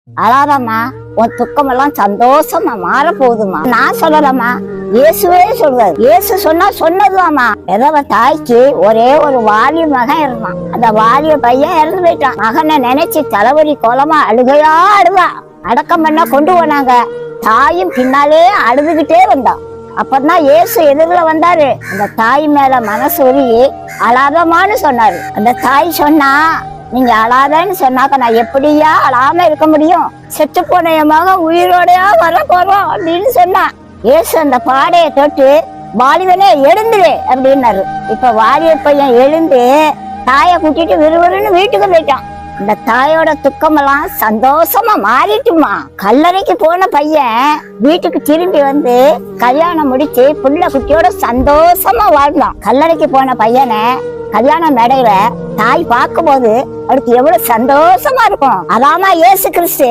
அழாதம்மா, உன் துக்கமெல்லாம் சந்தோஷமா மாற போகுதுமா. நான் சொல்லலாமா, இயேசுவே சொல்றாரு. இயேசு சொன்னதுதாம்மா. விதவ தாய்க்கு ஒரே ஒரு வாலிய மகன் இருந்தான். அந்த வாலிய பையன் இறந்து போயிட்டான். மகனை நினைச்சு தலைவலி கோலமா அழுகையா அழுவா. அடக்கம் பண்ண கொண்டு போனாங்க. தாயும் பின்னாலே அழுதுகிட்டே வந்தான். அப்பதான் இயேசு எதிரில வந்தாரு. அந்த தாய் மேல மனசு உருகி அழாதமான்னு சொன்னாரு. அந்த தாய் சொன்னா, நீங்க அழாதன்னு சொன்னாக்க நான் எப்படியா அழாம இருக்க முடியும்? செத்து போன என் மகன் உயிரோடையா வர போறோம் அப்படின்னு சொன்னா. இயேசு அந்த பாடையை தொட்டு, வாலிபனே எழுந்துரு அப்படின்னாரு. இப்ப வாலிய பையன் எழுந்து தாயை கூட்டிட்டு விறுவிறுன்னு வீட்டுக்கு போயிட்டான். இந்த தாயோட துக்கமெல்லாம் சந்தோஷமா மாறிட்டுமா. கல்லறைக்கு போன பையன் வீட்டுக்கு திரும்பி வந்து கல்யாணம் முடிச்சு புள்ள குட்டியோட சந்தோஷமா வாழ்ந்தான். கல்லறைக்கு போன பையனை கல்யாண மேடையில தாய் பார்க்கும் போது அவருக்கு எவ்வளவு சந்தோஷமா இருக்கும். அதாமா இயேசு கிறிஸ்து.